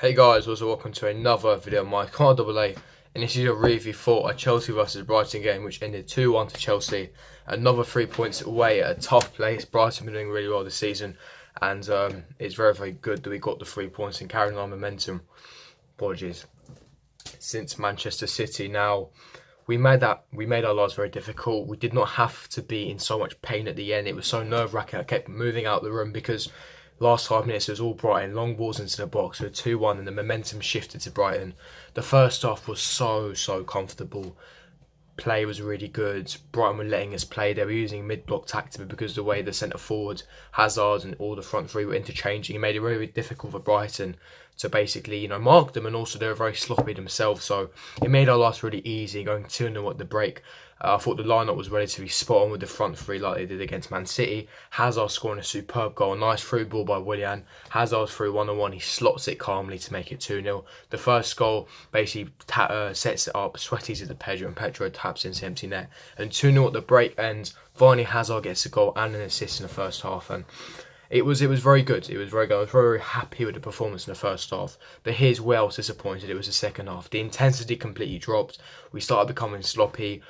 Hey guys, also welcome to another video of my AA, and this is a review for a Chelsea vs Brighton game which ended 2-1 to Chelsea. Another 3 points away at a tough place. Brighton been doing really well this season, and it's very good that we got the 3 points and carrying on momentum. Apologies. Since Manchester City, now we made our lives very difficult. We did not have to be in so much pain at the end. It was so nerve-wracking. I kept moving out the room because last 5 minutes it was all Brighton, long balls into the box. We were 2-1 and the momentum shifted to Brighton. The first half was so comfortable. Play was really good. Brighton were letting us play. They were using mid-block tactic because the way the centre forward, Hazard and all the front three were interchanging, it made it very difficult for Brighton to basically, mark them, and also they were very sloppy themselves. So it made our lives really easy, going 2-0 at the break. I thought the lineup was relatively spot on with the front three like they did against Man City. Hazard scoring a superb goal, nice through ball by Willian. Hazard through 1-on-1, he slots it calmly to make it 2-0. The first goal basically sets it up, Sweaty's at the Pedro, and Pedro taps into empty net. And 2-0 at the break ends. Finally Hazard gets a goal and an assist in the first half, and it was very good. It was very good. I was very happy with the performance in the first half. But here's where I was disappointed. It was the second half. The intensity completely dropped. We started becoming sloppy.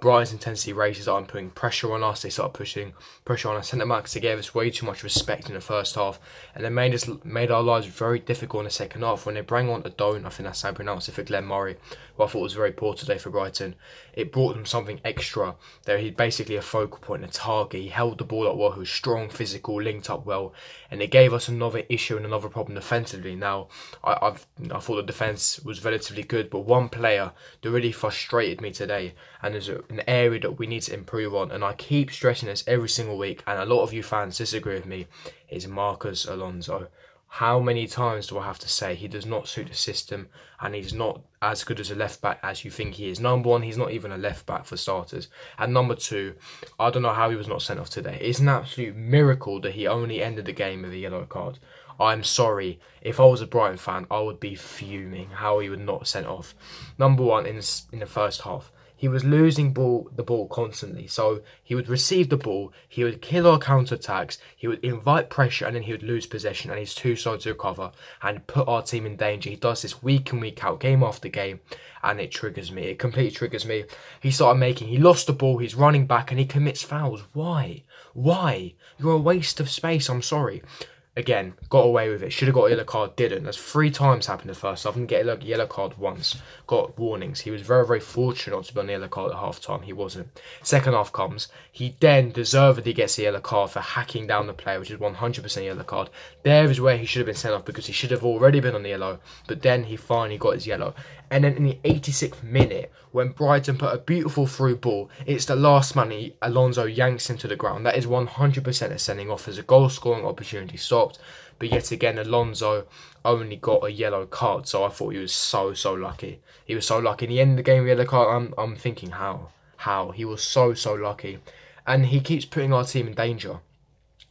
Brighton's intensity races started putting pressure on us. They started pushing pressure on our centre backs. They gave us way too much respect in the first half, and they made our lives very difficult in the second half. When they bring on Adone, I think that's how I pronounce it, for Glenn Murray, who I thought was very poor today for Brighton. It brought them something extra. There, he's basically a focal point, a target. He held the ball up well. He was strong, physical, linked up well, and it gave us another issue and another problem defensively. Now, I thought the defence was relatively good, but one player that really frustrated me today, and there's an area that we need to improve on, and I keep stressing this every single week, and a lot of you fans disagree with me, is Marcos Alonso. How many times do I have to say he does not suit the system, and he's not as good as a left back as you think he is? Number one, he's not even a left back for starters, and number two, I don't know how he was not sent off today. It's an absolute miracle that he only ended the game with a yellow card. I'm sorry, if I was a Brighton fan, I would be fuming how he would not sent off. Number one, in the first half, he was losing the ball constantly. So he would receive the ball, he would kill our counter-attacks, he would invite pressure, and then he would lose possession, and he's too slow to recover and put our team in danger. He does this week in, week out, game after game, and it triggers me. It completely triggers me. He lost the ball, he's running back, and he commits fouls. Why? Why? You're a waste of space, I'm sorry. Again, got away with it. Should have got a yellow card, didn't. That's 3 times happened in the first half. Didn't get a yellow card once. Got warnings. He was very fortunate not to be on the yellow card at half time. He wasn't. Second half comes. He then deservedly gets a yellow card for hacking down the player, which is 100% yellow card. There is where he should have been sent off, because he should have already been on the yellow. But then he finally got his yellow. And then in the 86th minute, when Brighton put a beautiful through ball, it's the last man, Alonso yanks him to the ground. That is 100% a sending off, as a goal scoring opportunity stopped. But yet again, Alonso only got a yellow card. So I thought he was so lucky. He was so lucky. In the end of the game, yellow card, I'm thinking how? How? He was so lucky. And he keeps putting our team in danger.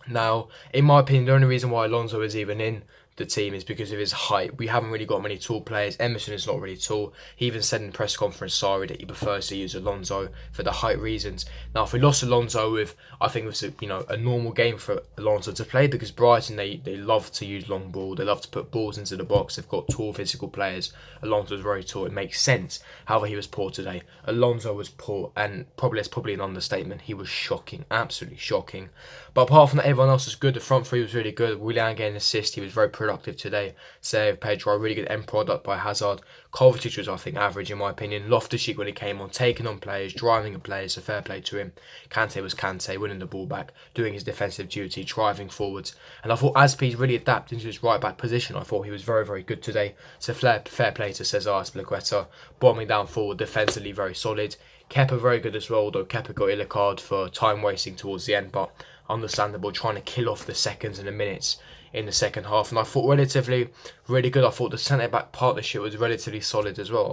Now, in my opinion, the only reason why Alonso is even in the team is because of his height. We haven't really got many tall players. Emerson is not really tall. He even said in the press conference, sorry, that he prefers to use Alonso for the height reasons. Now, if we lost Alonso I think it was a normal game for Alonso to play, because Brighton, they love to use long ball. They love to put balls into the box. They've got tall physical players. Alonso is very tall. It makes sense. However, he was poor today. Alonso was poor, and that's probably an understatement. He was shocking, absolutely shocking. But apart from that, everyone else was good. The front three was really good. Willian getting an assist. He was very productive today. Save Pedro, a really good end product by Hazard. Kovacic was, I think, average in my opinion. Loftus-Cheek, when he came on, taking on players, driving at players, so fair play to him. Kante was Kante, winning the ball back, doing his defensive duty, driving forwards. And I thought Azpi's really adapted into his right back position. I thought he was very good today. So fair play to Cesar Azpilicueta, bombing down forward, defensively very solid. Kepa very good as well, although Kepa got a yellow card for time wasting towards the end, but understandable, trying to kill off the seconds and the minutes in the second half. And I thought relatively really good. I thought the centre-back partnership was relatively solid as well.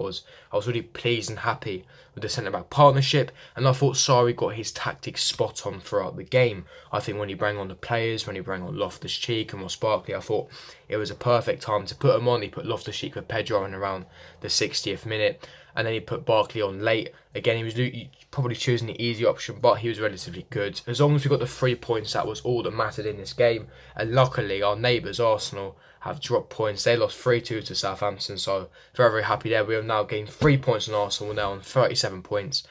I was really pleased and happy with the centre-back partnership, and I thought Sarri got his tactics spot on throughout the game. I think when he brought on the players, when he brought on Loftus-Cheek and Ross Barkley, I thought it was a perfect time to put them on. He put Loftus-Cheek with Pedro in around the 60th minute, and then he put Barkley on late. Again, he was probably choosing the easy option, but he was relatively good. As long as we got the 3 points, that was all that mattered in this game. And luckily, our neighbours, Arsenal, have dropped points. They lost 3-2 to Southampton, so very, very happy there. We have now gained 3 points on Arsenal. We're now on 37 points.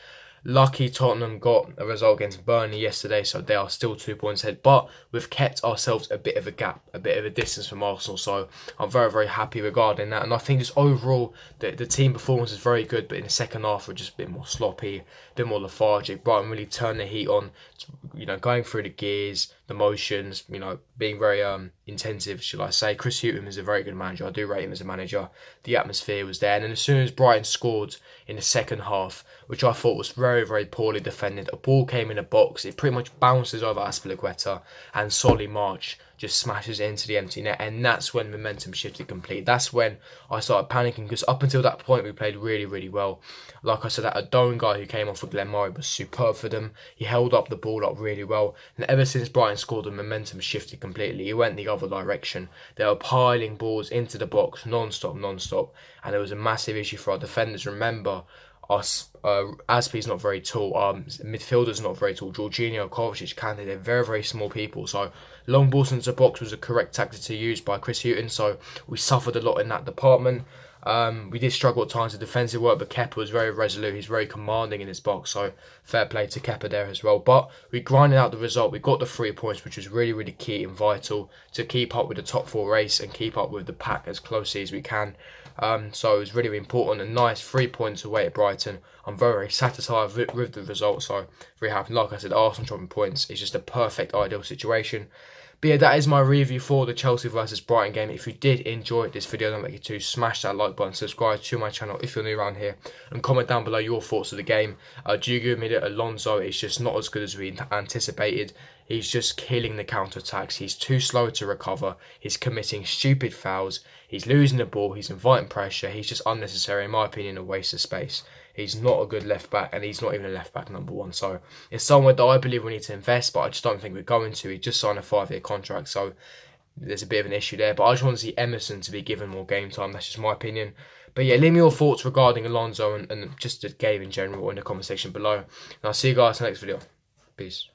Lucky Tottenham got a result against Burnley yesterday, so they are still 2 points ahead. But we've kept ourselves a bit of a gap, a bit of a distance from Arsenal. So I'm very, very happy regarding that. And I think just overall, the team performance is very good. But in the second half, we're just a bit more sloppy, a bit more lethargic. Brighton really turned the heat on, going through the gears, the motions, being very intensive, should I say. Chris Hughton is a very good manager. I do rate him as a manager. The atmosphere was there. And then as soon as Brighton scored in the second half, which I thought was very, very poorly defended, a ball came in the box. It pretty much bounces over Azpilicueta, and Solly March just smashes it into the empty net. And that's when momentum shifted completely. That's when I started panicking, because up until that point, we played really, really well. Like I said, that Adone guy who came off for Glenn Murray was superb for them. He held up the ball up really well. And ever since Brighton scored, the momentum shifted completely. It went the other direction. They were piling balls into the box non-stop. And it was a massive issue for our defenders. Remember, Azpi's not very tall, midfielder's not very tall, Jorginho, Kovacic, Kante, they're very, very small people, so long balls into the box was a correct tactic to use by Chris Hughton, so we suffered a lot in that department. We did struggle at times with defensive work, but Kepa was very resolute. He's very commanding in his box, so fair play to Kepa there as well. But we grinded out the result. We got the 3 points, which was really, really key and vital to keep up with the top 4 race and keep up with the pack as closely as we can. So it was really, really important. A nice 3 points away at Brighton. I'm very, very satisfied with the result, so very happy. Like I said, Arsenal dropping points is just a perfect, ideal situation. But yeah, that is my review for the Chelsea versus Brighton game. If you did enjoy this video, don't forget to smash that like button, subscribe to my channel if you're new around here, and comment down below your thoughts of the game. Do you agree with me that Alonso is just not as good as we anticipated? He's just killing the counter-attacks. He's too slow to recover. He's committing stupid fouls. He's losing the ball. He's inviting pressure. He's just unnecessary, in my opinion, a waste of space. He's not a good left-back, and he's not even a left-back #1. So it's somewhere that I believe we need to invest, but I just don't think we're going to. He just signed a 5-year contract, so there's a bit of an issue there. But I just want to see Emerson to be given more game time. That's just my opinion. But yeah, leave me your thoughts regarding Alonso and just the game in general in the comment section below. And I'll see you guys in the next video. Peace.